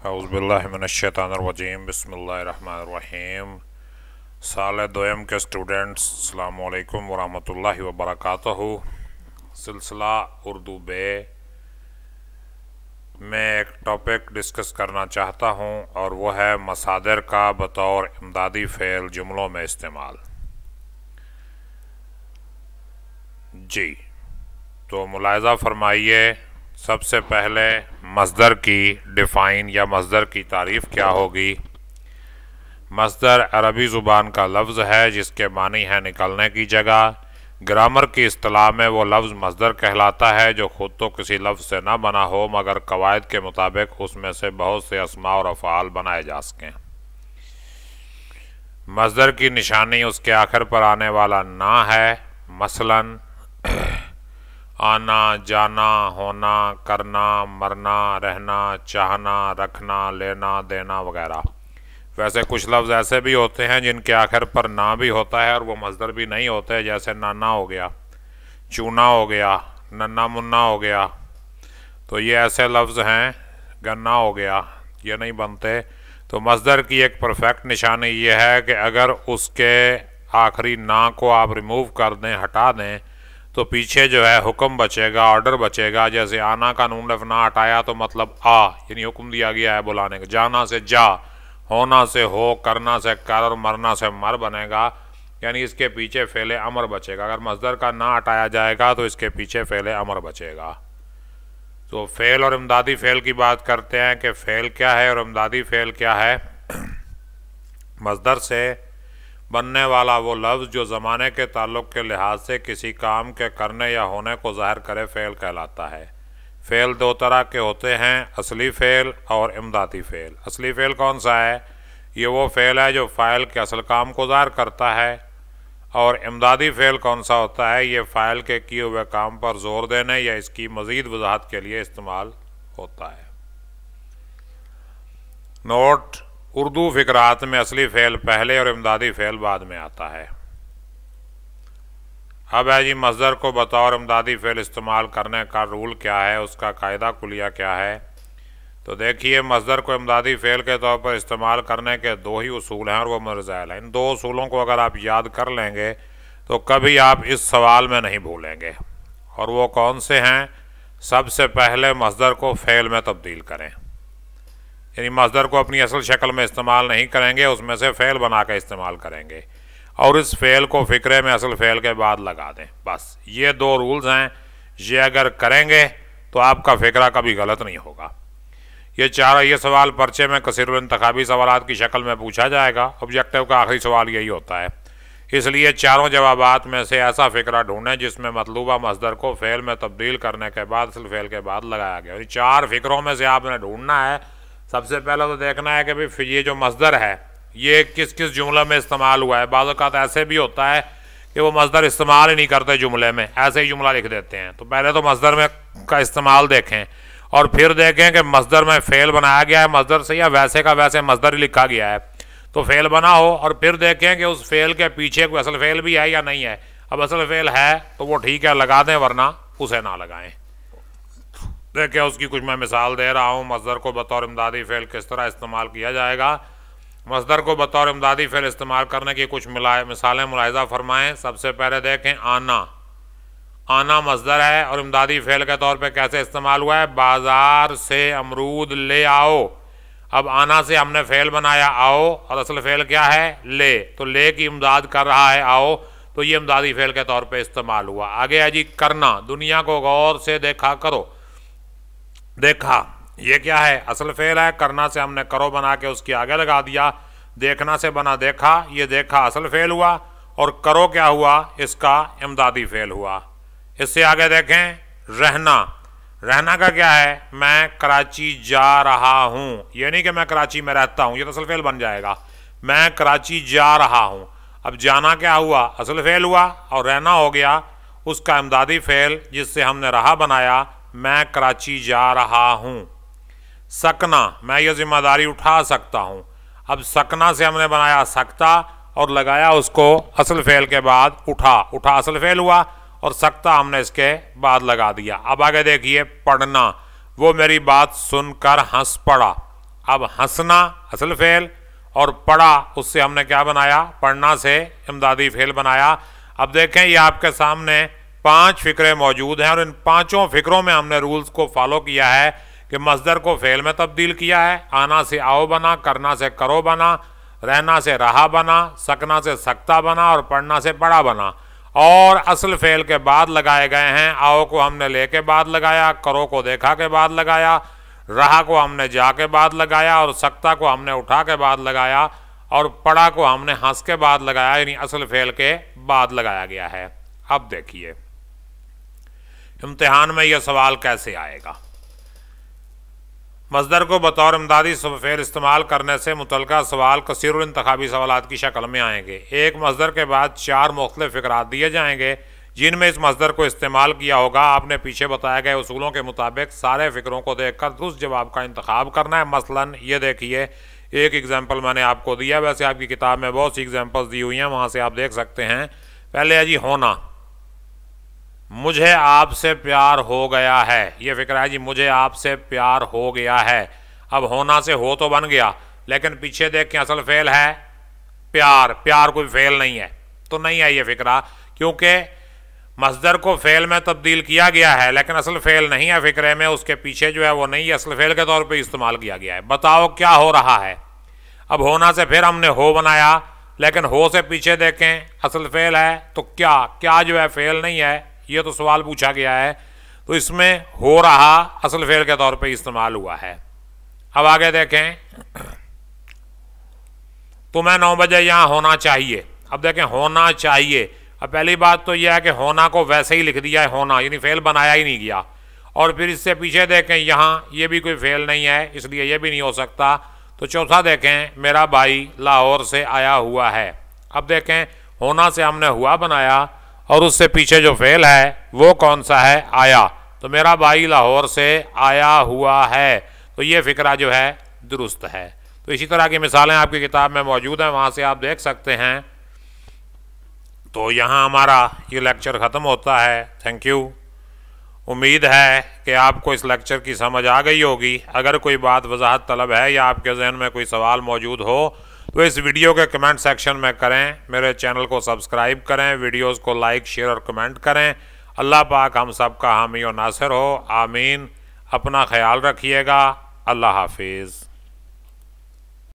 औज़ुबिल्लाहिमिनश्शैतानिर्रजीम बिस्मिल्लाहिर्रहमानिर्रहीम। साल दोयम के स्टूडेंट्स, अस्सलामु अलैकुम वरहमतुल्लाहि वबरकातुहू। सिलसिला उर्दू बे में एक टॉपिक डिस्कस करना चाहता हूँ और वह है मसादिर का बतौर इमदादी फ़ेल जुमलों में इस्तेमाल। जी, तो मुलाहिज़ा फरमाइए, सबसे पहले मस्दर की डिफ़ाइन या मस्दर की तारीफ़ क्या होगी। मस्दर अरबी ज़ुबान का लफ्ज़ है जिसके मानी है निकलने की जगह। ग्रामर की इस्तिलाह में वो लफ्ज़ मस्दर कहलाता है जो ख़ुद तो किसी लफ्ज़ से ना बना हो मगर कवायद के मुताबिक उसमें से बहुत से अस्मा और अफ़आल बनाए जा सकें। मस्दर की निशानी उसके आखिर पर आने वाला ना है, मसलन आना, जाना, होना, करना, मरना, रहना, चाहना, रखना, लेना, देना वगैरह। वैसे कुछ लफ्ज़ ऐसे भी होते हैं जिनके आखिर पर ना भी होता है और वो मस्दर भी नहीं होते, जैसे नाना हो गया, चूना हो गया, नन्ना मुन्ना हो गया। तो ये ऐसे लफ्ज़ हैं, गन्ना हो गया, ये नहीं बनते। तो मस्दर की एक परफेक्ट निशानी ये है कि अगर उसके आखिरी ना को आप रिमूव कर दें, हटा दें, तो पीछे जो है हुक्म बचेगा, ऑर्डर बचेगा। जैसे आना का नून लफ ना हटाया तो मतलब आ, यानी हुक्म दिया गया है बुलाने का। जाना से जा, होना से हो, करना से कर और मरना से मर बनेगा, यानी इसके पीछे फ़ेले अमर बचेगा। अगर मस्दर का ना हटाया जाएगा तो इसके पीछे फ़ेले अमर बचेगा। तो फ़ेल और इमदादी फ़ेल की बात करते हैं कि फ़ेल क्या है और इमदादी फ़ेल क्या है। मस्दर से बनने वाला वो लफ्ज़ जो ज़माने के ताल्लुक़ के लिहाज से किसी काम के करने या होने को ज़ाहिर करे फ़ेल कहलाता है। फ़ेल दो तरह के होते हैं, असली फ़ेल और इमदादी फ़ेल। असली फ़ेल कौन सा है? ये वो फ़ेल है जो फ़ाइल के असल काम को ज़ाहिर करता है। और इमदादी फ़ेल कौन सा होता है? ये फ़ाइल के किए हुए काम पर ज़ोर देने या इसकी मज़ीद वज़ाहत के लिए इस्तेमाल होता है। नोट: उर्दू फ़िक़रात में असली फ़ेल पहले और इमदादी फ़ेल बाद में आता है। अब है जी, मस्दर को बतौर इमदादी फ़ेल इस्तेमाल करने का रूल क्या है, उसका कायदा कुलिया क्या है। तो देखिए, मस्दर को इमदादी फ़ेल के तौर पर इस्तेमाल करने के दो ही उसूल हैं और वो मरज़ैल हैं। इन दो उसूलों को अगर आप याद कर लेंगे तो कभी आप इस सवाल में नहीं भूलेंगे। और वो कौन से हैं? सबसे पहले मस्दर को फ़ेल में तब्दील करें, यानी मस्दर को अपनी असल शक्ल में इस्तेमाल नहीं करेंगे, उसमें से फ़ेल बना कर इस्तेमाल करेंगे और इस फ़ेल को फ़िक्रे में असल फ़ेल के बाद लगा दें। बस ये दो रूल्स हैं। ये अगर करेंगे तो आपका फ़िक्रा कभी गलत नहीं होगा। ये सवाल पर्चे में कसीरुल इंतखाबी सवालात की शक्ल में पूछा जाएगा। ऑब्जेक्टिव का आखिरी सवाल यही होता है, इसलिए चारों जवाबात में से ऐसा फ़िक्रा ढूंढें जिसमें मतलूबा मस्दर को फ़ेल में तब्दील करने के बाद असल फ़ेल के बाद लगाया गया। और चार फ़िक्रों में से आपने ढूंढना है। सबसे पहले तो देखना है कि भाई ये जो मस्दर है ये किस किस जुमले में इस्तेमाल हुआ है। बाज़ औक़ात ऐसे भी होता है कि वो मस्दर इस्तेमाल ही नहीं करते जुमले में, ऐसे ही जुमला लिख देते हैं। तो पहले तो मस्दर में का इस्तेमाल देखें और फिर देखें कि मस्दर में फ़ेल बनाया गया है मस्दर से या वैसे का वैसे मस्दर ही लिखा गया है। तो फ़ेल बना हो और फिर देखें कि उस फ़ेल के पीछे कोई असल फ़ेल भी है या नहीं है। अब असल फ़ेल है तो वो ठीक है, लगा दें, वरना उसे ना लगाएं। देखिए, उसकी कुछ मैं मिसाल दे रहा हूँ। मस्दर को बतौर इमदादी फ़ेल किस तरह इस्तेमाल किया जाएगा। मस्दर को बतौर इमदादी फ़ेल इस्तेमाल करने की कुछ मिसालें मुलाहिज़ा फरमाएँ। सबसे पहले देखें, आना। आना मस्दर है और इमदादी फ़ेल के तौर पे कैसे इस्तेमाल हुआ है? बाज़ार से अमरूद ले आओ। अब आना से हमने फ़ेल बनाया आओ और असल फ़ेल क्या है? ले। तो ले की इमदाद कर रहा है आओ, तो ये इमदादी फ़ेल के तौर पे इस्तेमाल हुआ। आगे है जी, करना। दुनिया को गौर से देखा करो। देखा, ये क्या है? असल फ़ेल है। करना से हमने करो बना के उसके आगे लगा दिया। देखना से बना देखा, ये देखा असल फ़ेल हुआ और करो क्या हुआ? इसका इमदादी फ़ेल हुआ। इससे आगे देखें, रहना। रहना का क्या है? मैं कराची जा रहा हूँ, ये नहीं कि मैं कराची में रहता हूँ, ये तो असल फ़ेल बन जाएगा। मैं कराची जा रहा हूँ। अब जाना क्या हुआ? असल फ़ेल हुआ और रहना हो गया उसका इमदादी फ़ेल जिससे हमने रहा बनाया। मैं कराची जा रहा हूँ। सकना, मैं ये ज़िम्मेदारी उठा सकता हूँ। अब सकना से हमने बनाया सकता और लगाया उसको असल फ़ेल के बाद उठा। उठा असल फ़ेल हुआ और सकता हमने इसके बाद लगा दिया। अब आगे देखिए, पढ़ना। वो मेरी बात सुनकर हंस पड़ा। अब हंसना असल फेल और पढ़ा उससे हमने क्या बनाया, पढ़ना से इमदादी फेल बनाया। अब देखें ये आपके सामने 5 फिक्रे मौजूद हैं और इन 5 फिक्रों में हमने रूल्स को फॉलो किया है कि मस्दर को फेल में तब्दील किया है। आना से आओ बना, करना से करो बना, रहना से रहा बना, सकना से सकता बना और पढ़ना से पढ़ा बना। और असल फेल के बाद लगाए गए हैं, आओ को हमने ले के बाद लगाया, करो को देखा के बाद लगाया, रहा को हमने जा के बाद लगाया और सकता को हमने उठा के बाद लगाया और पढ़ा को हमने हंस के बाद लगाया, यानी असल फेल के बाद लगाया गया है। अब देखिए इम्तिहान में यह सवाल कैसे आएगा। मस्दर को बतौर इमदादी फेल इस्तेमाल करने से मुतलका सवाल कसीरुल इंतखाबी सवालात की शक्ल में आएंगे। एक मस्दर के बाद 4 मुख्तलिफ फ़िक्रात दिए जाएंगे जिनमें इस मस्दर को इस्तेमाल किया होगा। आपने पीछे बताए गए उसूलों के मुताबिक सारे फ़िक्रों को देखकर दुरुस्त जवाब का इंतखाब करना है। मसलन ये देखिए एक एग्जाम्पल मैंने आपको दिया, वैसे आपकी किताब में बहुत सी एग्जाम्पल्स दी हुई हैं, वहाँ से आप देख सकते हैं। पहले है जी होना, मुझे आपसे प्यार हो गया है, ये फिक्र है जी, मुझे आपसे प्यार हो गया है। अब होना से हो तो बन गया, लेकिन पीछे देख के असल फेल है प्यार, प्यार कोई फेल नहीं है, तो नहीं है ये फिक्रा, क्योंकि मस्दर को फेल में तब्दील किया गया है लेकिन असल फेल नहीं है फिक्रे में, उसके पीछे जो है वो नहीं है, असल फेल के तौर पे इस्तेमाल किया गया है। बताओ क्या हो रहा है। अब होना से फिर हमने हो बनाया, लेकिन हो से पीछे देखें असल फेल है, तो क्या क्या जो है फेल नहीं है, ये तो सवाल पूछा गया है, तो इसमें हो रहा असल फेल के तौर पे इस्तेमाल हुआ है। अब आगे देखें, तुम्हें 9 बजे यहाँ होना चाहिए। अब देखें होना चाहिए, अब पहली बात तो यह है कि होना को वैसे ही लिख दिया है होना, यानी फेल बनाया ही नहीं गया। और फिर इससे पीछे देखें यहाँ ये भी कोई फेल नहीं है, इसलिए ये भी नहीं हो सकता। तो चौथा देखें, मेरा भाई लाहौर से आया हुआ है। अब देखें होना से हमने हुआ बनाया और उससे पीछे जो फेल है वो कौन सा है, आया। तो मेरा भाई लाहौर से आया हुआ है, तो ये फिक्रा जो है दुरुस्त है। तो इसी तरह की मिसालें आपकी किताब में मौजूद हैं, वहाँ से आप देख सकते हैं। तो यहाँ हमारा ये लेक्चर ख़त्म होता है। Thank you. उम्मीद है कि आपको इस लेक्चर की समझ आ गई होगी। अगर कोई बात वजाहत तलब है या आपके जहन में कोई सवाल मौजूद हो तो इस वीडियो के कमेंट सेक्शन में करें। मेरे चैनल को सब्सक्राइब करें, वीडियोस को लाइक शेयर और कमेंट करें। अल्लाह पाक हम सब का हामी और नासिर हो। आमीन। अपना ख्याल रखिएगा। अल्लाह हाफिज़।